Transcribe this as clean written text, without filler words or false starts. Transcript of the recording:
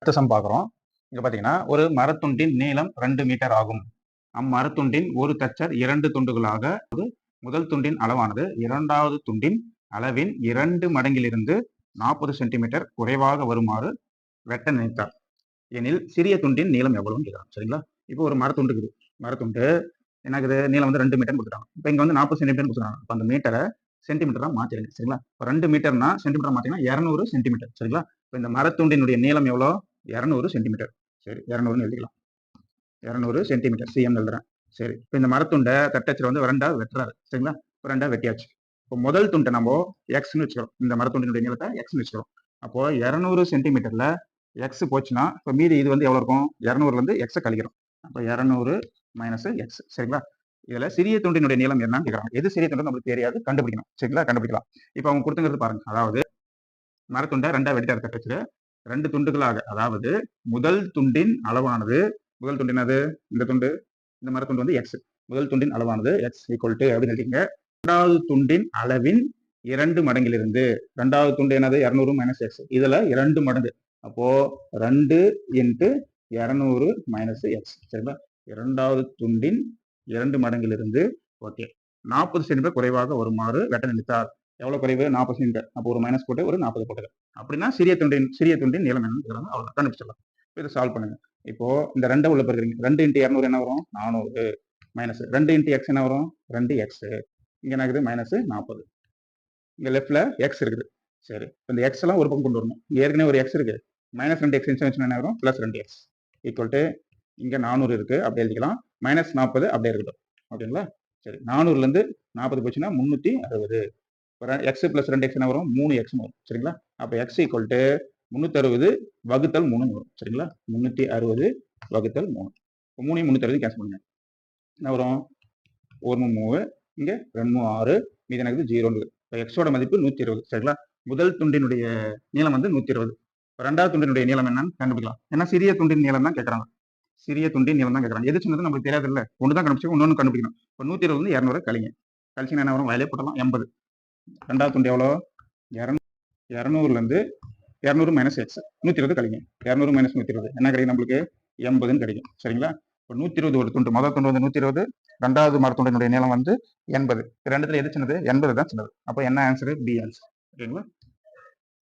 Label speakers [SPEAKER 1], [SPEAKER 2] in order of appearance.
[SPEAKER 1] அடுத்த சம் பார்க்குறோம். இங்க பார்த்தீங்கன்னா, ஒரு மரத்துண்டின் நீளம் 2 மீட்டர் ஆகும். அம்மரத்துண்டின் ஒரு தச்சர் 2 துண்டுகளாக முதல் துண்டின் அளவானது இரண்டாவது துண்டின் அளவின் 2 மடங்கிலிருந்து 40 சென்டிமீட்டர் குறைவாக வருமாறு வெட்ட நினைத்தார். எனில் சிறிய துண்டின் நீளம் எவ்வளவுன்னு கேட்குறாங்க. சரிங்களா? இப்போ ஒரு மரத்துண்டு இருக்குது. மரத்துண்டு என்ன ஆகுது? நீளம் வந்து 2 மீட்டர்னு கொடுத்துட்டாங்க. இப்போ இங்க வந்து 40 சென்டிமீட்டர் கொடுத்துட்டாங்க. அப்போ அந்த மீட்டரை சென்டிமீட்டரா மாத்திருங்க. சரிங்களா? இப்போ 2 மீட்டர்னா சென்டிமீட்டரா மாத்தினா 200 சென்டிமீட்டர். சரிங்களா? இப்போ இந்த மரத்துண்டினுடைய நீளம் எவ்வளோ? 200 சென்டிமீட்டர். சரி, 200ன்னு எழுதிக்கலாம். 200 சென்டிமீட்டர் சிஎம் எழுதுறேன். சரி, இப்போ இந்த மரத்துண்டை தட்டச்சர் வந்து ரெண்டா வெட்டுறாரு. சரிங்களா? இப்போ ரெண்டா வெட்டியாச்சு. இப்போ முதல் துண்டை நம்ம எக்ஸ்னு வச்சுக்கிறோம். இந்த மரத்துண்டினுடைய நீளத்தை எக்ஸ்னு வச்சுக்கிறோம். அப்போ 200 சென்டிமீட்டர்ல எக்ஸ் போச்சுன்னா இப்போ மீதி இது வந்து எவ்வளோ இருக்கும்? 200ல இருந்து எக்ஸை கழிக்கிறோம். அப்போ 200 மைனஸ் எக்ஸ். சரிங்களா? இதுல சிறிய துண்டினுடைய நீளம் என்னன்னு கேட்கறாங்க. எது சிறிய துண்டு நம்மளுக்கு தெரியாது, கண்டுபிடிக்கணும். சரிங்களா? கண்டுபிடிக்கலாம். இப்போ அவங்க கொடுத்துங்கிறது பாருங்க. அதாவது மரத்துண்டை ரெண்டா வெட்டிட்டாரு தட்டச்சர். 2 துண்டுகளாக, அதாவது முதல் துண்டின் அளவானது, முதல் துண்டு என்னது? இந்த துண்டு, இந்த மரத்துண்டு வந்து எக்ஸ். முதல் துண்டின் அளவானது எக்ஸ் ஈக்குவல் டு அப்படின்னு எழுதிங்க. இரண்டாவது துண்டின் அளவின் 2 மடங்கிலிருந்து, இரண்டாவது துண்டு என்னது? 200 மைனஸ் எக்ஸ். இதுல 2 மடங்கு. அப்போ 2 இன்ட்டு 200 மைனஸ் எக்ஸ். சரிங்களா? இரண்டாவது துண்டின் 2 மடங்கிலிருந்து ஓகே 40 சென்டிமீட்டர் குறைவாக வருமாறு வெட்ட நினைத்தார். எவ்வளவு குறைவு? 40 சென்டிமீட்டர். அப்போ ஒரு மைனஸ் போட்டு ஒரு 40 போட்டுங்க. அப்படின்னா சிறிய துண்டின் நீளம் என்னன்னு கேட்கறாங்க. அவ்வளோ கண்டுபிடிச்சிடலாம். இதை சால்வ் பண்ணுங்க. இப்போ இந்த 2 உள்ள பெருக்கிறீங்க. 2 இன்ட்டு 200 என்ன வரும்? 400 மைனஸ் 2 இன்ட்டு எக்ஸ் என்ன வரும்? 2 எக்ஸ். இங்க என்ன இருக்குது? மைனஸ் 40. இங்க லெஃப்ட்ல எக்ஸ் இருக்குது. சரி, இந்த எக்ஸ் எல்லாம் ஒரு பக்கம் கொண்டு வரணும். இங்க ஏற்கனவே ஒரு எக்ஸ் இருக்கு. மைனஸ் 2 எக்ஸ் என்ன வரும்? பிளஸ் 2 எக்ஸ் ஈக்குவல் டு இங்க 400 இருக்கு, அப்படி எழுதிக்கலாம். மைனஸ் 40 அப்படியே இருக்கட்டும். ஓகேங்களா? சரி, 400ல இருந்து 40 போச்சுன்னா 360. எக்ஸ் பிளஸ் 2 எக்ஸ் என்ன வரும்? 3 எக்ஸ் வரும். சரிங்களா? அப்போ எக்ஸ் ஈக்குவல் டு 360 வகுத்தல் 3 வரும். சரிங்களா? 360 வகுத்தல் 3. இப்போ 3 360 கேன்சல் பண்ணுங்க. என்ன வரும்? 1 3, இங்க 2 6, மீதி எனக்கு 0. இப்போ எக்ஸோட மதிப்பு 120. சரிங்களா? முதல் துண்டினுடைய நீளம் வந்து 120. ரெண்டாவது துண்டினுடைய நீளம் என்னன்னு கண்டுபிடிக்கலாம். ஏன்னா சிறிய துண்டின் நீளம் தான் கேட்கறாங்க. சிறிய துண்டின் நீளம் தான் கேட்கறாங்க. எது சின்னது நம்மளுக்கு தெரியாது இல்லை. ஒன்று தான் கண்டுபிடிச்சு இன்னொன்று கண்டுபிடிக்கணும். இப்போ 120 வந்து 200 கழிங்க. கழிச்சிங்கன்னா என்ன வரும்? வயலே போட்டலாம். 80. ரெண்டாவது துண்டு எவ்வளோ? 200ல இருந்து 200 மைனஸ் எக்ஸ் 120 கழிங்க. 200 மைனஸ் 120 என்ன கிடைக்கும்? நம்மளுக்கு 80ன்னு கிடைக்கும். சரிங்களா? இப்போ 120 ஒரு துண்டு. முதல் துண்டு வந்து 120, ரெண்டாவது மரத்துண்டினுடைய நீளம் வந்து 80. ரெண்டுத்துல எது சின்னது? 80 தான் சின்னது. அப்போ என்ன ஆன்சரு? B answer. ஓகேங்களா?